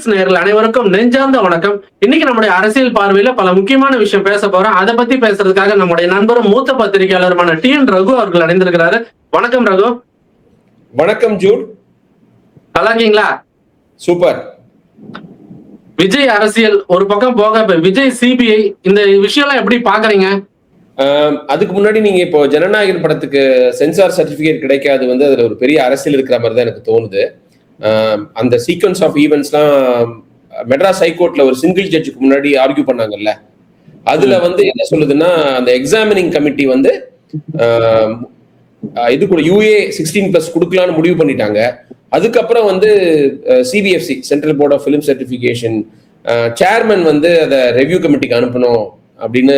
Politics நேயர்கள் அனைவருக்கும் நெஞ்சார்ந்த வணக்கம். இன்னைக்கு நம்முடைய அரசியல் பார்வையில பல முக்கியமான விஷயம் பேச போறோம். அதை பத்தி பேசுறதுக்காக நம்முடைய நண்பரும் மூத்த பத்திரிகையாளருமான TN ரகு அவர்கள் அடைந்திருக்கிறாரு. வணக்கம் ரகு. வணக்கம் ஜூட். நல்லா இருக்கீங்களா? சூப்பர். விஜய் அரசியல் ஒரு பக்கம் போக, விஜய் CBI இந்த விஷயம்லாம் எப்படி பாக்குறீங்க? அதுக்கு முன்னாடி நீங்க இப்போ ஜனநாயகன் படத்துக்கு சென்சார் சர்டிபிகேட் கிடைக்காது அதுல ஒரு பெரிய அரசியல் இருக்கிற மாதிரி தான் எனக்கு தோணுது. அந்த சீக்வன்ஸ் ஆஃப் ஈவெண்ட்ஸ்லாம் மெட்ராஸ் ஹைகோர்ட்ல ஒரு சிங்கிள் ஜட்ஜுக்கு முன்னாடி ஆர்கியூ பண்ணாங்கல்ல, அதுல என்ன சொல்லுதுன்னா, அந்த எக்ஸாமினிங் கமிட்டி இது கூட UA 16+ கொடுக்கலான்னு முடிவு பண்ணிட்டாங்க. அதுக்கப்புறம் CBFC central board of film certification chairman அதை ரெவ்யூ கமிட்டிக்கு அனுப்பணும் அப்படின்னு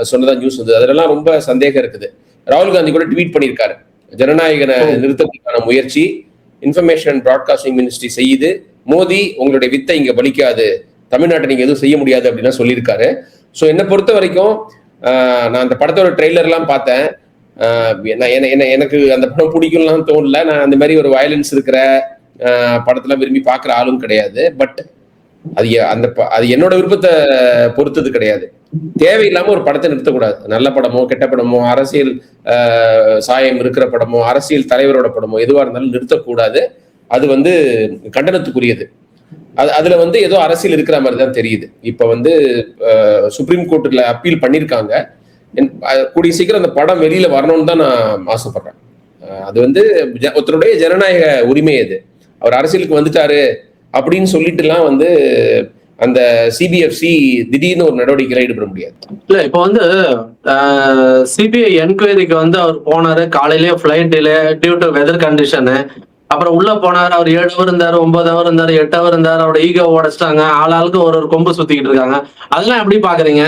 சொன்னதா நியூஸ் வந்து. அதெல்லாம் ரொம்ப சந்தேகம் இருக்குது. ராகுல் காந்தி கூட ட்வீட் பண்ணியிருக்காரு, ஜனநாயகனை நிறுத்தத்துக்கான முயற்சி இன்ஃபர்மேஷன் அண்ட் பிராட்காஸ்டிங் மினிஸ்ட்ரி செய்யுது, மோடி உங்களுடைய வித்தை இங்க பலிக்காது, தமிழ்நாட்டை நீங்க எதுவும் செய்ய முடியாது அப்படின்னு சொல்லியிருக்காரு. ஸோ என்னை பொறுத்த வரைக்கும் நான் அந்த படத்தோட ட்ரெய்லர் எல்லாம் பார்த்தேன். எனக்கு அந்த படம் பிடிக்கும்லாம் தோணல. நான் அந்த மாதிரி ஒரு வயலன்ஸ் இருக்கிற படத்துல விரும்பி பார்க்குற ஆளும் கிடையாது. பட் அது என்னோட விருப்பத்தை பொறுத்தது கிடையாது. தேவையில்லாம ஒரு படத்தை நிறுத்தக்கூடாது. நல்ல படமோ கெட்ட படமோ, அரசியல் சாயம் இருக்கிற படமோ, அரசியல் தலைவரோட படமோ எதுவா இருந்தாலும் நிறுத்தக்கூடாது. அது கண்டனத்துக்குரியது. அதுல ஏதோ அரசியல் இருக்கிற மாதிரி தான் தெரியுது. இப்ப சுப்ரீம் கோர்ட்ல அப்பீல் பண்ணிருக்காங்க. கூடிய சீக்கிரம் அந்த படம் வெளியில வரணும்னு தான் நான் ஆசைப்படுறேன். அது ஒருத்தருடைய ஜனநாயக உரிமை. அது அவர் அரசியலுக்கு வந்துட்டாரு அப்படின்னு சொல்லிட்டுலாம் அந்த CBFC திடீர்னு ஒரு நடவடிக்கையில ஈடுபட முடியாது. இல்ல, இப்ப CBI என்கொயரிக்கு அவர் போனாரு. காலையிலேயே flight delay due to weather condition. அப்புறம் உள்ள போனாரு. அவர் 7 ஹவர் இருந்தாரு, 9 ஹவர் இருந்தாரு, 8 ஹவர் இருந்தாரு. அவரோட ஈகோ உடைச்சிட்டாங்க. ஆளாளுக்கு ஒரு கொம்பு சுத்திக்கிட்டு இருக்காங்க. அதெல்லாம் எப்படி பாக்குறீங்க?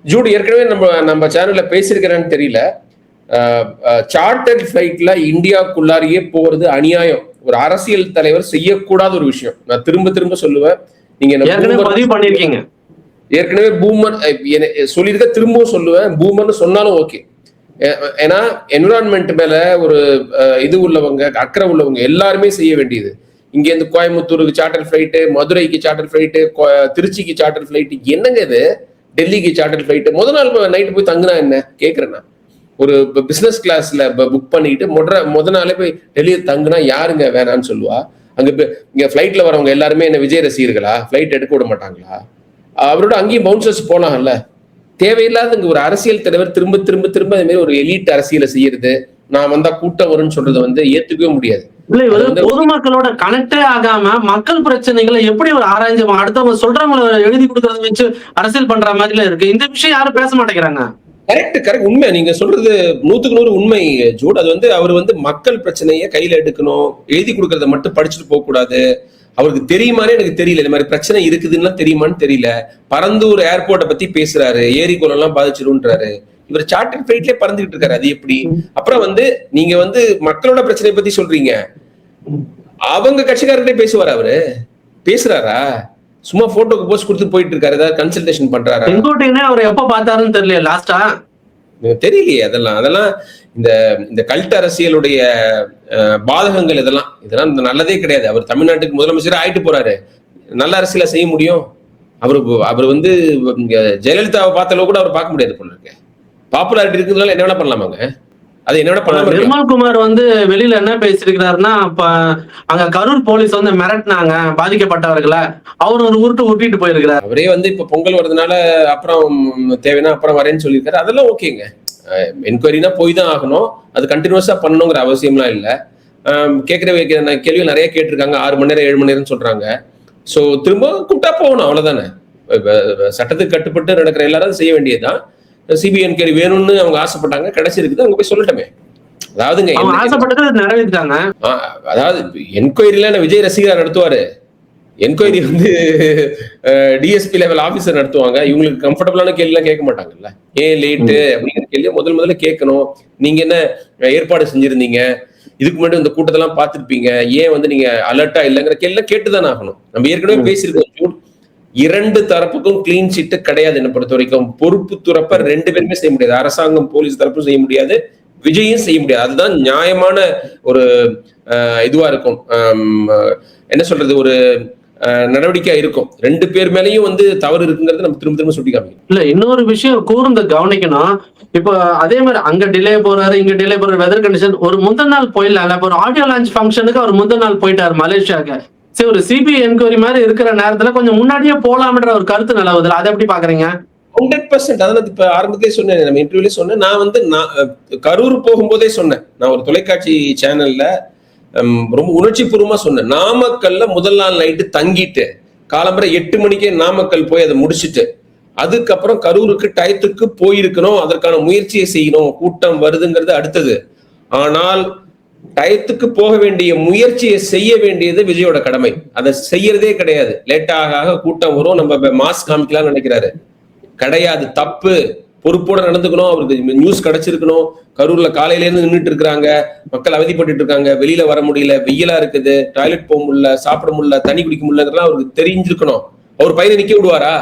ஜூட், ஏற்கனவே நம்ம சேனல்ல பேசியிருக்கிறேன்னு தெரியல. சார்ட்டர்ட் ஃபிளைட்ல இந்தியாவுக்குள்ளாரியே போறது அநியாயம். ஒரு அரசியல் தலைவர் செய்யக்கூடாத ஒரு விஷயம். நான் திரும்ப திரும்ப சொல்லுவேன். நீங்க ஏற்கனவே பூமர் சொல்லியிருக்க, திரும்பவும் சொல்லுவேன். பூமர்னு சொன்னாலும் ஓகே. ஏன்னா என்விரான்மெண்ட் மேல ஒரு இது உள்ளவங்க, அக்கறை உள்ளவங்க எல்லாருமே செய்ய வேண்டியது. இங்க இருந்து கோயம்புத்தூருக்கு சார்ட்டர் ஃபிளைட்டு, மதுரைக்கு சார்ட்டர் ஃபிளைட்டு, திருச்சிக்கு சார்ட்டர் ஃபிளைட்டு, என்னங்க இது? டெல்லிக்கு சார்ட்டர் ஃபிளைட்டு. முதல் நாள் நைட்டு போய் தங்குனா என்ன கேட்கறேன்னா, ஒரு பிசினஸ் கிளாஸ்ல புக் பண்ணிட்டு முத நாளே போய் டெல்லியை தங்குனா யாருங்க வேணான்னு சொல்லுவா? இங்க ஃபிளைட்ல வரவங்க எல்லாருமே என்ன விஜய் ரசிகர்களா? ஃபிளைட் எடுக்க விட மாட்டாங்களா? அவரோட அங்கேயும் பவுன்சர்ஸ் போனாங்கல்ல. தேவையில்லாத இங்க ஒரு அரசியல் தலைவர் திரும்ப திரும்ப திரும்ப அதே மாதிரி ஒரு எலிட் அரசியலை செய்யறது, நான் வந்தா கூட்டம் வரும்னு சொல்றது ஏத்துக்கவே முடியாது. பொதுமக்களோட கனெக்டே ஆகாம மக்கள் பிரச்சனைகளை எப்படி ஒரு ஆராய்ச்சி அடுத்தவங்க சொல்றவங்களை எழுதி கொடுக்கறத வச்சு அரசியல் பண்ற மாதிரில இருக்கு. இந்த விஷயம் யாரும் பேச மாட்டேங்கிறாங்க. கரெக்ட் உண்மை. நீங்க சொல்றது 100க்கு 100 உண்மை ஜூட். அது அவர் மக்கள் பிரச்சனையை கையில எடுக்கணும். எழுதி கொடுக்கறத மட்டும் படிச்சுட்டு போக கூடாது. அவருக்கு தெரியுமானே எனக்கு தெரியல. இந்த மாதிரி பிரச்சனை இருக்குதுன்னா தெரியுமான்னு தெரியல. பரந்தூர் ஏர்போர்ட்டை பத்தி பேசுறாரு, ஏரி குளம் எல்லாம் பாதிச்சிருன்றாரு. இவர் சார்ட்டர் ஃபிளைட்லயே பறந்துகிட்டு இருக்காரு. அது எப்படி? அப்புறம் நீங்க மக்களோட பிரச்சனையை பத்தி சொல்றீங்க. அவங்க கட்சிக்காரர்கிட்ட பேசுவாரு. அவரு பேசுறாரா? சும்மா போட்டோக்கு போஸ்ட் கொடுத்து போயிட்டு இருக்காரு. ஏதாவது கன்சல்டேஷன் பண்றாரா? அவர் எப்ப பார்த்தாருன்னு தெரியல. லாஸ்டா தெரியலையே. அதெல்லாம் இந்த கல்ட் அரசியலுடைய பாதகங்கள். இதெல்லாம் நல்லதே கிடையாது. அவர் தமிழ்நாட்டுக்கு முதலமைச்சர் ஆயிட்டு போறாரு. நல்ல அரசியலை செய்ய முடியும்? அவர் ஜெயலலிதாவை பார்த்த அளவு கூட அவர் பார்க்க முடியாது போல இருக்கு. பாப்புலாரிட்டி இருக்கிறதுனால என்ன வேணா பண்ணலாமாங்க? அது என்ன பண்ணலாம். நிர்மல்குமார் வெளியில என்ன பேசிருக்கிறாருன்னா, அங்க கரூர் போலீஸ் மிரட்டினாங்க பாதிக்கப்பட்டவர்களை. அவர் ஒரு உருட்டு உருட்டிட்டு போயிருக்கிறார். அவரே இப்ப பொங்கல் வருதுனால அப்புறம் தேவைன்னா அப்புறம் வரேன்னு சொல்லியிருக்காரு. அதெல்லாம் ஓகேங்க. என்கொயரினா போய் தான் ஆகணும். அது கண்டினியூஸா பண்ணணுங்கிற அவசியம்லாம் இல்லை. கேட்கிற கேள்வி நிறைய கேட்டிருக்காங்க. 6 மணி நேரம் 7 மணி நேரம் சொல்றாங்க. சோ திரும்ப கூப்பிட்டா போகணும், அவ்வளவுதானே. சட்டத்துக்கு கட்டுப்பட்டு நடக்கிற எல்லாரும் செய்ய வேண்டியதுதான். CBI என்கொயரி வேணும்னு அவங்க ஆசைப்பட்டாங்க, கிடைச்சிருக்குது. அவங்க போய் சொல்லட்டுமே. அதாவதுங்க, நிறைவேற்றாங்க. அதாவது என்கொயரில விஜய் ரசிகரா நடத்துவாரு. என்கொயரி DSP லெவல் ஆபீசர் நடத்துவாங்க. இவங்களுக்கு கம்ஃபர்டபுளான கேள்வி எல்லாம் கேட்க மாட்டாங்கல்ல. ஏன் லேட்டு அப்படிங்கிற கேள்வியை முதல்ல கேட்கணும். நீங்க என்ன ஏற்பாடு செஞ்சிருந்தீங்க? இதுக்கு முன்னாடி இந்த கூட்டத்தெல்லாம் பார்த்துருப்பீங்க. ஏன் நீங்க அலர்ட்டா இல்லைங்கிற கேள்வி கேட்டுதான் ஆகணும். நம்ம ஏற்கனவே பேசியிருக்கோம். 2 தரப்புக்கும் கிளீன் சீட்டு கிடையாது. என்ன பொறுத்த வரைக்கும் பொறுப்பு துறப்ப 2 பேருமே செய்ய முடியாது. அரசாங்கம் போலீஸ் தரப்பும் செய்ய முடியாது, விஜயும் செய்ய முடியாது. அதுதான் நியாயமான ஒரு இதுவா இருக்கும். என்ன சொல்றது, ஒரு நடவடிக்கையா இருக்கும். 2 பேர் மேலேயும் வந்து தவறு இருக்குங்கிறது நம்ம திரும்ப திரும்ப சுட்டி காமிக்கணும். இல்ல இன்னொரு விஷயம் கூர்ந்து கவனிக்கணும். இப்போ அதே மாதிரி அங்க டிலே போறாரு, இங்க டிலே போறாரு, வெதர் கண்டிஷன் ஒரு முந்தின நாள் போயிடலாம்ல. இப்போ ஒரு ஆடியோ லான்ச் ஃபங்க்ஷனுக்கு அவர் முந்தின நாள் போயிட்டாரு மலேசியாவுக்கு. சரி ஒரு சிபிஐ என்கொயரி மாதிரி இருக்கிற நேரத்துல கொஞ்சம் முன்னாடியே போலாம்ன்ற ஒரு கருத்து நிலவுதுல, அதை எப்படி பாக்குறீங்க? 100%. அதான் இப்ப ஆரம்பத்திலே சொன்னேன், நம்ம இன்டர்வியூலே சொன்னேன். நான் வந்து கரூர் போகும்போதே சொன்னேன். நான் ஒரு தொலைக்காட்சி சேனல்ல ரொம்ப உணர்ச்சி பூர்வமா சொன்னேன். நாமக்கல்ல முதல் நாள் நைட்டு தங்கிட்டு காலம்பரை 8 மணிக்கே நாமக்கல் போய் அதை முடிச்சுட்டு அதுக்கப்புறம் கரூருக்கு டயத்துக்கு போயிருக்கணும். அதற்கான முயற்சியை செய்யணும். கூட்டம் வருதுங்கிறது அடுத்தது. ஆனால் டயத்துக்கு போக வேண்டிய முயற்சியை செய்ய வேண்டியது விஜயோட கடமை. அதை செய்யறதே கிடையாது. லேட்டாக கூட்டம் வரும், நம்ம மாஸ்க் காமிக்கலாம்னு நினைக்கிறாரு. கிடையாது, தப்பு. பொறுப்போட நடந்துக்கணும். அவருக்கு நியூஸ் கிடைச்சிருக்கணும். கரூர்ல காலையில இருந்து நின்றுட்டு இருக்காங்க, மக்கள் அவதிப்பட்டு இருக்காங்க, வெளியில வர முடியல, வெயிலா இருக்குது, டாய்லெட் போக முடியல, சாப்பிட முடியல, தண்ணி குடிக்க முடியலங்கிறதெல்லாம் அவருக்கு தெரிஞ்சிருக்கணும். அவர் பையனை நிக்க விடுவாரா?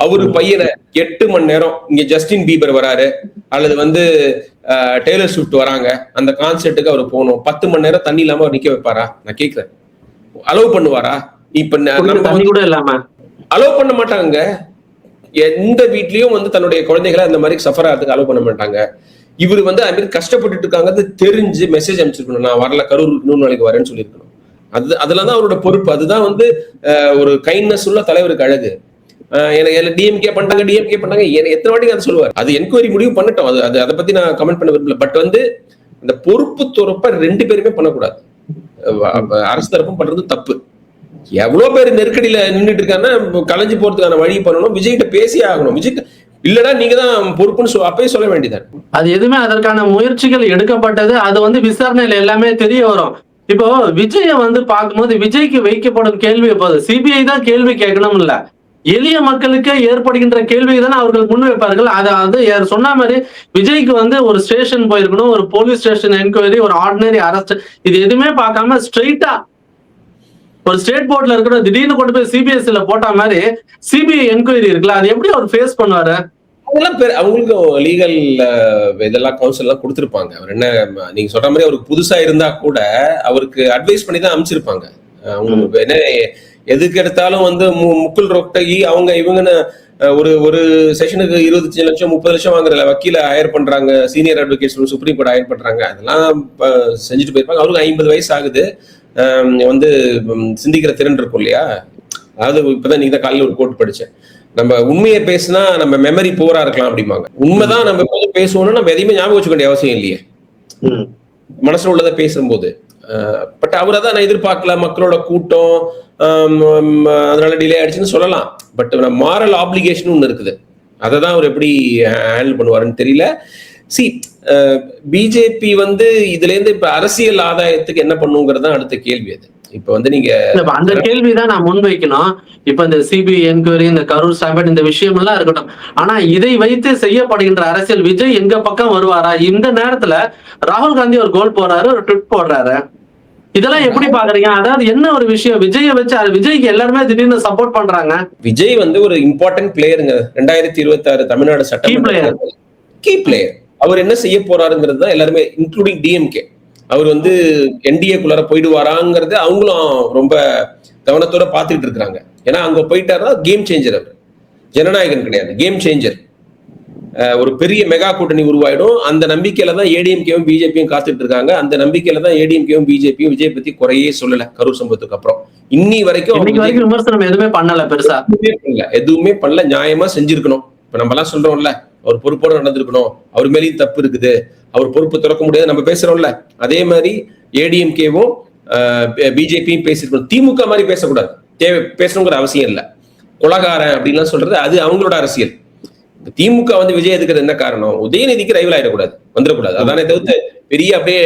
அவரு பையனை 8 மணி நேரம் இங்க ஜஸ்டின் பீபர் வராரு அல்லது வந்து டெய்லர் ஸ்விஃப்ட் வராங்க, அந்த கான்சர்ட்டுக்கு அவர் போகணும், 10 மணி நேரம் தண்ணி இல்லாம அவர் நிக்க வைப்பாரா? நான் கேக்குறேன். அலோவ் பண்ணுவாரா? இப்ப தண்ணி கூட இல்லாம அலோவ் பண்ண மாட்டாங்க. எந்த வீட்லயும் வந்து தன்னுடைய குழந்தைகளை அந்த மாதிரி சஃபர் ஆகிறதுக்கு அலோவ் பண்ண மாட்டாங்க. இவர் வந்து அது மாதிரி கஷ்டப்பட்டு இருக்காங்க தெரிஞ்சு மெசேஜ் அனுப்பிச்சிருக்கணும். நான் வரல, கரூருக்கு 100 நாளைக்கு வரேன்னு சொல்லியிருக்கணும். அதுலதான் அவரோட பொறுப்பு. அதுதான் வந்து ஒரு கைண்ட்னஸ் உள்ள தலைவருக்கு அழகு. எனக்கு டிஎம்கே பண்ணாங்க எத்தனை வாட்டி அதை சொல்லுவார். அது என்கொயரி முடிவு பண்ணட்டும். அது அதை பத்தி நான் கமெண்ட் பண்ண விரும்பல. பட் வந்து அந்த பொறுப்பு துறப்ப 2 பேருமே பண்ணக்கூடாது. அரசு தரப்பும் பண்றது தப்பு. எவ்வளவு பேர் நெருக்கடியில நின்றுட்டு இருக்காங்கன்னா கலைஞ்சு போறதுக்கான வழி பண்ணணும். விஜய்கிட்ட பேசி ஆகணும். விஜய் இல்லடா நீங்க தான் பொறுப்புன்னு அப்பயே சொல்ல வேண்டியதான். அது எதுவுமே அதற்கான முயற்சிகள் எடுக்கப்பட்டது. அது வந்து விசாரணையில எல்லாமே தெரிய வரும். இப்போ விஜய வந்து பார்க்கும்போது விஜய்க்கு வைக்கப்படும் கேள்வி போது சிபிஐ தான் கேள்வி கேட்கணும் இல்ல, எளிய மக்களுக்கு ஏற்படுகின்ற கேள்வி தானே அவர்கள் முன்வைப்பார்கள். அதாவது சொன்ன மாதிரி விஜய்க்கு வந்து ஒரு ஸ்டேஷன் போயிருக்கணும், ஒரு போலீஸ் ஸ்டேஷன் என்கொயரி, ஒரு ஆர்டினரி அரெஸ்ட், இது எதுவுமே பார்க்காம ஸ்ட்ரெயிட்டா ஒரு ஸ்டேட் போர்ட்ல இருக்கிற திடீர்னு கொண்டு போய் சிபிஎஸ்சில போட்ட மாதிரி சிபிஐ என்கொயரி இருக்குல்ல, அது எப்படி அவர் ஃபேஸ் பண்ணுவாரு? அதெல்லாம் அவங்களுக்கும் லீகல் இதெல்லாம் கவுன்சில் எல்லாம் கொடுத்துருப்பாங்க. அவர் என்ன நீங்க சொல்ற மாதிரி அவருக்கு புதுசா இருந்தா கூட அவருக்கு அட்வைஸ் பண்ணி தான் அமைச்சிருப்பாங்க. அவங்களுக்கு என்ன எதுக்கு எடுத்தாலும் வந்து முக்குள் ரொட்டகி அவங்க இவங்கன்னு ஒரு செஷனுக்கு 25 லட்சம் 30 லட்சம் வாங்குற வக்கீல ஹயர் பண்றாங்க, senior advocates supreme court higher பண்றாங்க. அதெல்லாம் செஞ்சுட்டு போயிருப்பாங்க. அவருக்கு 50 வயசு ஆகுது. வந்து சிந்திக்கிற திறன் இருக்கும் இல்லையா? அதாவது இப்பதான் நீங்க தான் காலையில் ஒரு கோட் படிச்சேன், நம்ம உண்மையை பேசினா நம்ம மெமரி போரா இருக்கலாம் அப்படிம்பாங்க. உண்மைதான் நம்ம எப்போதும் பேசுவோம்னா நம்ம எதையுமே ஞாபகம் வச்சுக்க வேண்டிய அவசியம் இல்லையே மனசுல உள்ளதை பேசும்போது. பட் அவரை தான் நான் எதிர்பார்க்கல, மக்களோட கூட்டம் அதனால டிலே ஆயிடுச்சுன்னு சொல்லலாம். பட் மாரல் ஆப்ளிகேஷன் ஒன்று இருக்குது. அதை தான் அவர் எப்படி ஹேண்டில் பண்ணுவாருன்னு தெரியல. பிஜேபி வந்து இதுல இருந்து இப்ப அரசியல் ஆதாயத்துக்கு என்ன பண்ணுங்கிறது அடுத்த கேள்வி. அது இப்ப வந்து நீங்க அந்த கேள்விதான் நான் முன்வைக்கணும். இப்ப இந்த சிபிஐ என்கொயரி, இந்த கரூர் ஸ்டாம்பேட், இந்த விஷயம் எல்லாம் இருக்கட்டும், ஆனா இதை வைத்து செய்யப்படுகின்ற அரசியல் விஜய் எங்க பக்கம் வருவாரா? இந்த நேரத்துல ராகுல் காந்தி ஒரு கோல் போடுறாரு, ஒரு ட்விட் போடுறாரு. இதெல்லாம் எப்படி பாக்குறீங்க? அதாவது என்ன ஒரு விஷயம், விஜயை வச்சு விஜய்க்கு எல்லாருமே திடீர்னு சப்போர்ட் பண்றாங்க. விஜய் வந்து ஒரு இம்பார்ட்டன்ட் பிளேயருங்க. 2026 தமிழ்நாடு சட்டமன்ற கீ பிளேயர். அவர் என்ன செய்ய போறாருங்கிறது தான் எல்லாருமே, இன்க்ளூடிங் டிஎம்கே. அவர் வந்து என்டிஏக்குள்ளார போயிடுவாராங்கிறது அவங்களும் ரொம்ப கவனத்தோட பாத்துட்டு இருக்காங்க. ஏன்னா அங்க போயிட்டாருன்னா கேம் சேஞ்சர். அவர் ஜனநாயகன் கிடையாது, கேம் சேஞ்சர். ஒரு பெரிய மெகா கூட்டணி உருவாயிடும். அந்த நம்பிக்கையில தான் ஏடிஎம்கேவும் பிஜேபியும் காத்துட்டு இருக்காங்க. அந்த நம்பிக்கையில தான் ஏடிஎம்கேவும் பிஜேபியும் விஜய் பத்தி குறையே சொல்லல. கரூர் சம்பவத்துக்கு அப்புறம் இன்னி வரைக்கும் விமர்சனம் எதுவுமே பண்ணல, பெருசா எதுவுமே பண்ணல. நியாயமா செஞ்சிருக்கணும். இப்ப நம்ம எல்லாம் சொல்றோம்ல, அவர் பொறுப்போட நடந்திருக்கணும், அவர் மேலேயும் தப்பு இருக்குது, அவர் பொறுப்பு திறக்க முடியாது நம்ம பேசுறோம்ல, அதே மாதிரி ஏடிஎம்கேவும் பிஜேபியும் பேசிருக்கணும். திமுக மாதிரி பேசக்கூடாது, பேசணுங்கிற அவசியம் இல்லை. கொலகாரன் அப்படின்லாம் சொல்றது அது அவங்களோட அரசியல். திமுக வந்து விஜய் எதுக்குறது என்ன காரணம்? உதயநிதிக்கு ரைவல் ஆயிடக்கூடாது, வந்துடக்கூடாது. அதானே தவிர்த்து பெரிய அப்படியே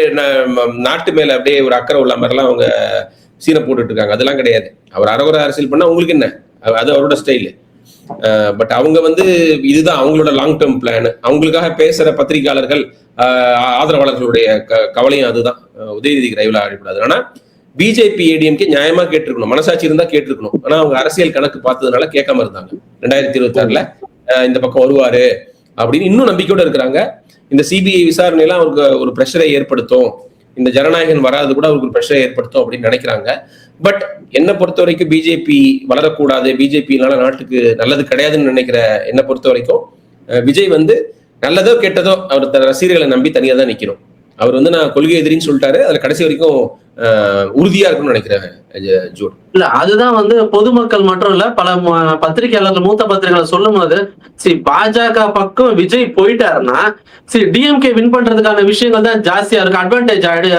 நாட்டு மேல அப்படியே ஒரு அக்கறை உள்ள மாதிரிலாம் அவங்க சீனை போட்டுட்டு இருக்காங்க. அதெல்லாம் கிடையாது. அவர் அறகுறை அரசியல் பண்ணா உங்களுக்கு என்ன, அது அவரோட ஸ்டைலு. பட் அவங்க வந்து இதுதான் அவங்களோட லாங் டேர்ம் பிளான். அவங்களுக்காக பேசுற பத்திரிகையாளர்கள் ஆதரவாளர்களுடைய கவலையும் அதுதான், உதயநிதிக்கு ரைவலா ஆகிடக்கூடாது. ஆனா பிஜேபி ஏடிஎம்கே நியாயமா கேட்டிருக்கணும், மனசாட்சி இருந்தா கேட்டிருக்கணும். ஆனா அவங்க அரசியல் கணக்கு பார்த்ததுனால கேட்காம இருந்தாங்க. 2026 இந்த பக்கம் வருவாரு அப்படின்னு இன்னும் நம்பிக்கையோட இருக்கிறாங்க. இந்த சிபிஐ விசாரணை எல்லாம் அவருக்கு ஒரு பிரஷரை ஏற்படுத்தும், இந்த ஜனநாயகன் வராது கூட அவருக்கு ஒரு பிரச்சனை ஏற்படுத்தும் அப்படின்னு நினைக்கிறாங்க. பட் என்னை பொறுத்த வரைக்கும் பிஜேபி வளரக்கூடாது, பிஜேபினால நாட்டுக்கு நல்லது கிடையாதுன்னு நினைக்கிற என்னை பொறுத்த வரைக்கும் விஜய் வந்து நல்லதோ கெட்டதோ அவர் ரசிகர்களை நம்பி தனியா தான் நிக்கணும். அவர் வந்து நான் கொள்கை எதிரின்னு சொல்லிட்டாரு, அதுல கடைசி வரைக்கும் உறுதியா இருக்கும்னு நினைக்கிறேன் ஜோட். இல்ல அதுதான் வந்து பொதுமக்கள் மட்டும் இல்ல பல பத்திரிகையாளர்கள் மூத்த பத்திரிகையாளர் சொல்லும் போது பாஜக பக்கம் விஜய் போயிட்டாருன்னா டிஎம்கே வின் பண்றதுக்கான விஷயங்கள் தான் ஜாஸ்தியா இருக்கு, அட்வான்டேஜ் ஆயிடு.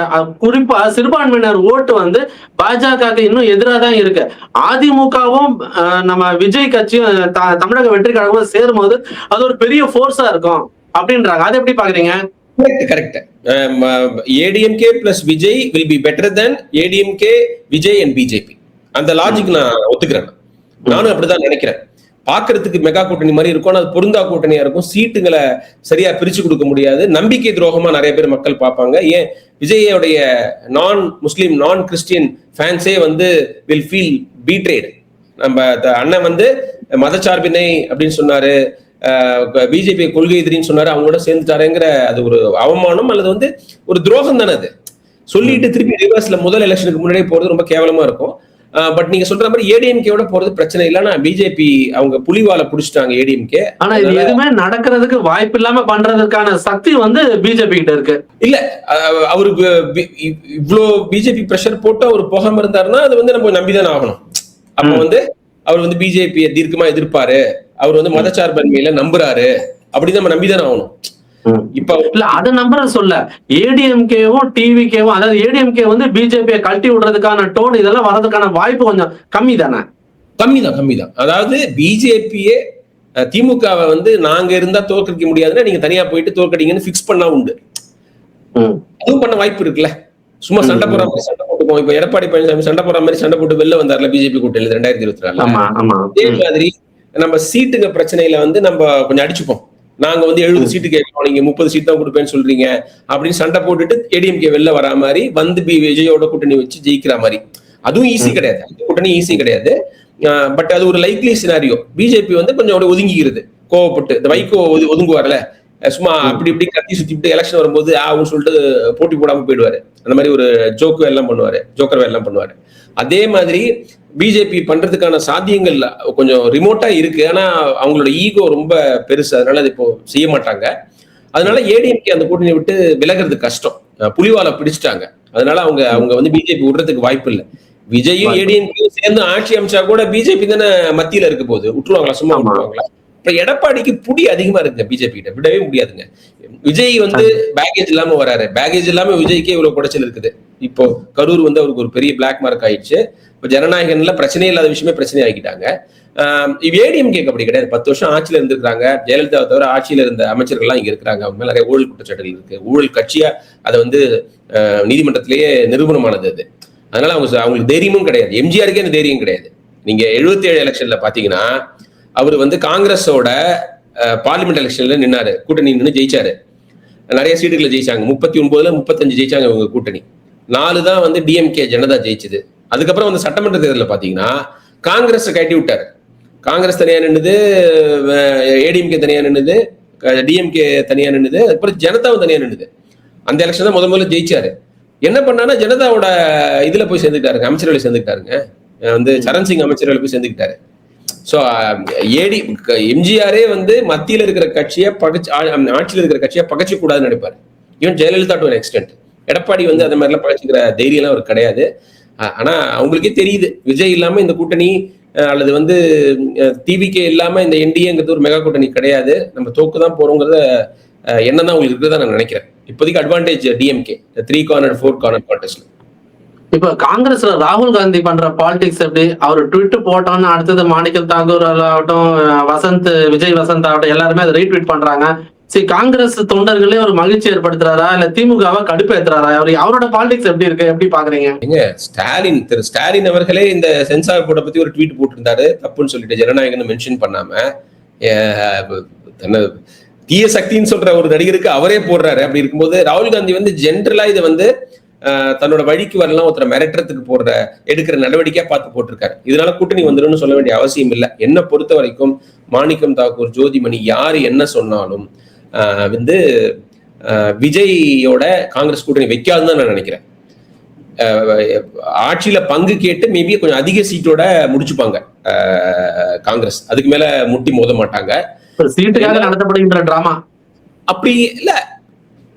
குறிப்பா சிறுபான்மையினர் ஓட்டு வந்து பாஜக இன்னும் எதிராக தான் இருக்கு. அதிமுகவும் நம்ம விஜய் கட்சியும் தமிழக வெற்றி கழகமும் சேரும் போது அது ஒரு பெரிய போர்ஸா இருக்கும் அப்படின்றாங்க. அதை எப்படி பாக்குறீங்க? Correct. ADMK plus Vijay will be better then ADMK Vijay and BJP. அந்த லாஜிக் நான் ஒத்துக்கிறேன். நானும் அப்படிதான் நினைக்கிறேன். பாக்குறதுக்கு மெகா கூட்டணி மாதிரி இருக்கும், அது பொருந்தா கூட்டணியா இருக்கும். சீட்டுங்களை சரியா பிரிச்சு கொடுக்க முடியாது, நம்பிக்கை துரோகமா நிறைய பேர் மக்கள் பார்ப்பாங்க. ஏன் விஜயோடைய நான் முஸ்லீம் நான் கிறிஸ்டியன் ஃபேன்ஸே வந்து வில் ஃபீல் பீட்ரேட். நம்ம அண்ணன் வந்து மதச்சார்பினை அப்படின்னு சொன்னாரு, பிஜேபி கொள்கை எதிரின்னு சொன்னாரு, அவங்களோட சேர்ந்துட்டாருங்கிற அது ஒரு அவமானம் அல்லது வந்து ஒரு துரோகம் தானே. அது சொல்லிட்டு திருப்பி ரிவர்ஸ்ல முதல் எலெக்ஷனுக்கு முன்னாடியே போறது ரொம்ப கேவலமா இருக்கும். பட் நீங்க சொல்ற மாதிரி ஏடிஎம்கேவோட போறது பிரச்சனை இல்லைன்னா பிஜேபி அவங்க புலிவால புடிச்சிட்டாங்க ஏடிஎம்கே. ஆனா இது எதுவுமே நடக்கிறதுக்கு வாய்ப்பு இல்லாம பண்றதுக்கான சக்தி வந்து பிஜேபி கிட்ட இருக்கு. இல்ல அவருக்கு இவ்வளவு பிஜேபி பிரஷர் போட்டு அவர் போகாம இருந்தாருன்னா அது வந்து நம்ம நம்பிதான் ஆகணும். அப்ப வந்து அவர் வந்து பிஜேபியை தீர்க்கமா எதிர்ப்பாரு, அவர் வந்து மதச்சார்பன்மையில நம்புறாரு அப்படின்னு நம்ம நம்பிதான் ஆகணும். இப்ப இல்ல அதை நம்புற சொல்ல ஏடிஎம்கேவும் டிவிகேவும், அதாவது ஏடிஎம்கே வந்து பிஜேபியை கழட்டி விடுறதுக்கான டோன் இதெல்லாம் வர்றதுக்கான வாய்ப்பு கொஞ்சம் கம்மி தானே? கம்மிதான். அதாவது பிஜேபியே திமுகவை வந்து நாங்க இருந்தா தோற்கடிக்க முடியாதுன்னா நீங்க தனியா போயிட்டு தோற்கடிங்கன்னு பிக்ஸ் பண்ணா உண்டு. அதுவும் பண்ண வாய்ப்பு இருக்குல்ல. சும்மா சண்டை போற மாதிரி சண்டை போட்டுப்போம். இப்ப எடப்பாடி பழனிசாமி சண்டை போற மாதிரி சண்டை போட்டு வெளில வந்தார்ல பிஜேபி கூட்டணியில 2024. அதே மாதிரி நம்ம சீட்டுங்க பிரச்சனையில வந்து நம்ம கொஞ்சம் அடிச்சுப்போம். நாங்க வந்து 70 சீட்டு கேட்கிறோம், நீங்க 30 சீட் தான் கொடுப்பேன்னு சொல்றீங்க அப்படின்னு சண்டை போட்டுட்டு ஏடிஎம்கே வெளில வரா மாதிரி வந்து விஜயோட கூட்டணி வச்சு ஜெயிக்கிற மாதிரி. அதுவும் ஈஸி கிடையாது, அந்த கூட்டணி ஈஸி கிடையாது. பட் அது ஒரு லைக்லி சினாரியோ. பிஜேபி வந்து கொஞ்சம் ஒதுங்கிக்கிறது, கோவப்பட்டு. இந்த வைகோ ஒதுங்குவார்ல, சும்மா அப்படி இப்படி கத்தி சுத்திட்டு எலெக்ஷன் வரும்போது ஆகும்னு சொல்லிட்டு போட்டி போடாம போயிடுவாரு. அந்த மாதிரி ஒரு ஜோக்கர் வேலை எல்லாம் பண்ணுவாரு. அதே மாதிரி பிஜேபி பண்றதுக்கான சாத்தியங்கள் கொஞ்சம் ரிமோட்டா இருக்கு. ஆனா அவங்களோட ஈகோ ரொம்ப பெருசு, அதனால அது இப்போ செய்ய மாட்டாங்க. அதனால ஏடிஎம்கே அந்த கூட்டணி விட்டு விலகிறது கஷ்டம், புலிவால பிடிச்சிட்டாங்க. அதனால அவங்க வந்து பிஜேபி விடுறதுக்கு வாய்ப்பு இல்லை. விஜயும் ஏடிஎம்கேயும் சேர்ந்து ஆட்சி அமைச்சா கூட பிஜேபி தானே மத்தியில இருக்க போது, விட்டுருவாங்களா? சும்மா விட்டுருவாங்களா? இப்ப எடப்பாடிக்கு புடி அதிகமா இருக்குங்க பிஜேபி கிட்ட, விடவே முடியாதுங்க. விஜய் வந்து பேகேஜ் இல்லாம வராரு, பேகேஜ் இல்லாம விஜய்க்கே இவ்வளவு குடைச்சல் இருக்குது. இப்போ கரூர் வந்து அவருக்கு ஒரு பெரிய பிளாக் மார்க் ஆயிடுச்சு. இப்ப ஜனநாயகன்ல பிரச்சனையே இல்லாத விஷயமே பிரச்சனை ஆகிட்டாங்க. ஏடிஎம்கே அப்படி கிடையாது. 10 வருஷம் ஆட்சியில இருந்திருக்காங்க. ஜெயலலிதாவை தவிர ஆட்சியில இருந்த அமைச்சர்கள்லாம் இங்க இருக்கிறாங்க. அவங்க மேல நிறைய ஊழல் குற்றச்சாட்டுகள் இருக்கு. ஊழல் கட்சியா அதை வந்து நீதிமன்றத்திலேயே நிரூபணமானது அது. அதனால அவங்களுக்கு தைரியமும் கிடையாது. எம்ஜிஆருக்கே அந்த தைரியம் கிடையாது. நீங்க 77 எலெக்ஷன்ல பாத்தீங்கன்னா அவர் வந்து காங்கிரஸோட பார்லிமெண்ட் எலெக்ஷன்ல நின்னாரு, கூட்டணி நின்று ஜெயிச்சாரு. நிறைய சீட்டுகளை ஜெயிச்சாங்க. 39ல 35 ஜெயிச்சாங்க இவங்க கூட்டணி. 4 தான் வந்து டிஎம்கே ஜனதா ஜெயிச்சது. அதுக்கப்புறம் வந்து சட்டமன்ற தேர்தலில் பாத்தீங்கன்னா காங்கிரஸ் கட்டி விட்டாரு. காங்கிரஸ் தனியா நின்னுது, ஏடிஎம்கே தனியா நின்னுது, டிஎம்கே தனியா நின்னுது, அதுக்கப்புறம் ஜனதாவும் தனியா நின்னுது. அந்த எலெக்ஷன் தான் முதல்ல ஜெயிச்சாரு. என்ன பண்ணானா ஜனதாவோட இதுல போய் சேர்ந்துக்கிட்டாருங்க, அமைச்சரவை சேர்ந்துக்கிட்டாருங்க. வந்து சரண் சிங் அமைச்சரவை போய் சேர்ந்துக்கிட்டாரு. சோ எம்ஜிஆரே வந்து மத்தியில இருக்கிற கட்சியை ஆட்சியில் இருக்கிற கட்சியை பகச்சு கூடாதுன்னு நினைப்பாரு. Even Jayalalithaa to an extent. Edappadi வந்து அந்த மாதிரிலாம் பகச்சுக்கிற தைரியம் எல்லாம் அவர் கிடையாது. ஆனா அவங்களுக்கே தெரியுது விஜய் இல்லாம இந்த கூட்டணி அல்லது வந்து டிவிகே இல்லாம இந்த என்டிஏங்கிறது ஒரு மெகா கூட்டணி கிடையாது, நம்ம தோக்குதான் போறோங்கிறத என்னதான் உங்களுக்கு இருக்குதா நான் நினைக்கிறேன். இப்போதைக்கு அட்வான்டேஜ் டிஎம்கே 3 கார்னர் 4 கார்னர் கான்டெஸ்ட்ல. இப்ப காங்கிரஸ்ல ராகுல் காந்தி பண்ற பாலிடிக்ஸ் எப்படி? அவர் ட்விட் போட்டோன்னு அடுத்தது மாணிக்கம் தாக்கூர் ஆகட்டும், விஜய் வசந்த் ஆகட்டும், எல்லாருமே அதை ரீட்வீட் பண்றாங்க. சரி, காங்கிரஸ் தொண்டர்களே ஒரு மகிழ்ச்சி ஏற்படுத்துறாரா இல்ல திமுகவை கடுப்பு ஏத்துறாரா? அவரோட பாலிடிக்ஸ் எப்படி இருக்கு, எப்படி பாக்குறீங்க? திரு ஸ்டாலின் அவர்களே இந்த சென்சார் போர்டை பத்தி ஒரு ட்வீட் போட்டிருந்தாரு, தப்புன்னு சொல்லிட்டு ஜனநாயகன் மென்ஷன் பண்ணாம. தீய சக்தின்னு சொல்ற ஒரு நடிகருக்கு அவரே போடுறாரு. அப்படி இருக்கும்போது ராகுல் காந்தி வந்து ஜென்ரலா இதை வந்து தன்னோட வழிக்கு வரலாம் ஒருத்தர மிரட்டுறதுக்கு எடுக்கிற நடவடிக்கையா பார்த்து போட்டிருக்காரு. இதனால கூட்டணி வந்துடும் சொல்ல வேண்டிய அவசியம் இல்லை. என்னை பொறுத்த வரைக்கும் மாணிக்கம் தாக்கூர், ஜோதிமணி யாரு என்ன சொன்னாலும் வந்து விஜயோட காங்கிரஸ் கூட்டணி வைக்காதுன்னு தான் நான் நினைக்கிறேன். ஆட்சியில பங்கு கேட்டு மேபி கொஞ்சம் அதிக சீட்டோட முடிச்சுப்பாங்க காங்கிரஸ். அதுக்கு மேல முட்டி மோத மாட்டாங்க. சீட்டுக்காக நடத்தப்படுகின்ற டிராமா அப்படி இல்ல,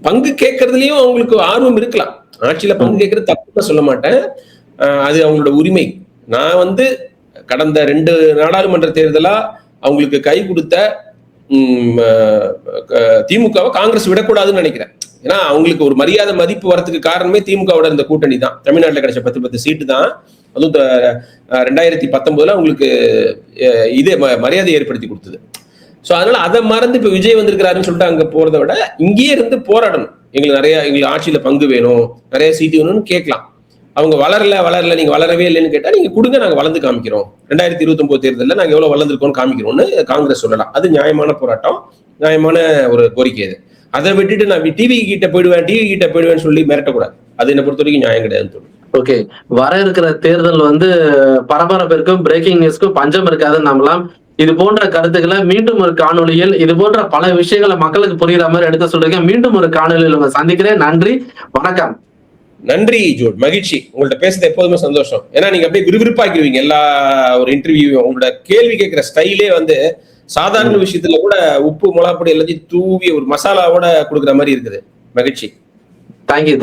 பங்கு கேட்கறதுலயும் அவங்களுக்கு ஆர்வம் இருக்கலாம். ஆட்சியில பங்கு கேட்கறது தப்புன்னு சொல்ல மாட்டேன், அது அவங்களோட உரிமை. நான் கடந்த 2 நாடாளுமன்ற தேர்தலா அவங்களுக்கு கை கொடுத்த திமுகவை காங்கிரஸ் விடக்கூடாதுன்னு நினைக்கிறேன். ஏன்னா அவங்களுக்கு ஒரு மரியாதை மதிப்பு வரதுக்கு காரணமே திமுகவோட இருந்த கூட்டணி தான். தமிழ்நாட்டில் கிடைச்ச 10 சீட்டு தான். அதுவும் 2019 அவங்களுக்கு இதே மரியாதை ஏற்படுத்தி கொடுத்தது. ஸோ அதனால அதை மறந்து இப்ப விஜய் வந்திருக்கிறாருன்னு சொல்லிட்டு அங்க போறதை விட இங்கேயே இருந்து போராடணும். எங்களுக்கு ஆட்சியில பங்கு வேணும், நிறைய சீட்டு வேணும்னு கேட்கலாம். அவங்க வளரல நீங்க வளரவே இல்லைன்னு கேட்டா நீங்க கொடுங்க, நாங்க வளர்ந்து காமிக்கிறோம், 2029 தேர்தலில் நாங்க எவ்வளவு வளர்ந்துருக்கோம்னு காமிக்கிறோம்னு காங்கிரஸ் சொல்லலாம். அது நியாயமான போராட்டம், நியாயமான ஒரு கோரிக்கை. அது அதை விட்டுட்டு நான் டிவி கிட்ட போயிடுவேன்னு சொல்லி மிரட்டக்கூடாது. அது என்னை பொறுத்த வரைக்கும் நியாயம் கிடையாதுன்னு தோணும். ஓகே, வர இருக்கிற தேர்தல் பரபரப்பிற்கும் பிரேக்கிங் நியூஸ்க்கும் பஞ்சம் இருக்காதுன்னு நம்பலாம். இது போன்ற கருத்துக்களை மீண்டும் ஒரு காணொலியில் இது போன்ற பல விஷயங்களை மக்களுக்கு புரியுற மாதிரி எடுத்து சொல்றீங்க. மீண்டும் ஒரு காணொலியில் உங்களை சந்திக்கிறேன். நன்றி, வணக்கம். நன்றி ஜோட், மகிழ்ச்சி. உங்கள்ட்ட பேசுறது எப்போதுமே சந்தோஷம். ஏன்னா நீங்க அப்படியே விறுவிறுப்பாக்கிடுவீங்க எல்லா ஒரு இன்டர்வியூ. உங்களோட கேள்வி கேட்கிற ஸ்டைலே சாதாரண விஷயத்துல கூட உப்பு மிளகாப்பொடி எல்லாத்தையும் தூவி ஒரு மசாலாவோட கொடுக்குற மாதிரி இருக்குது. மகிழ்ச்சி. தேங்க்யூ.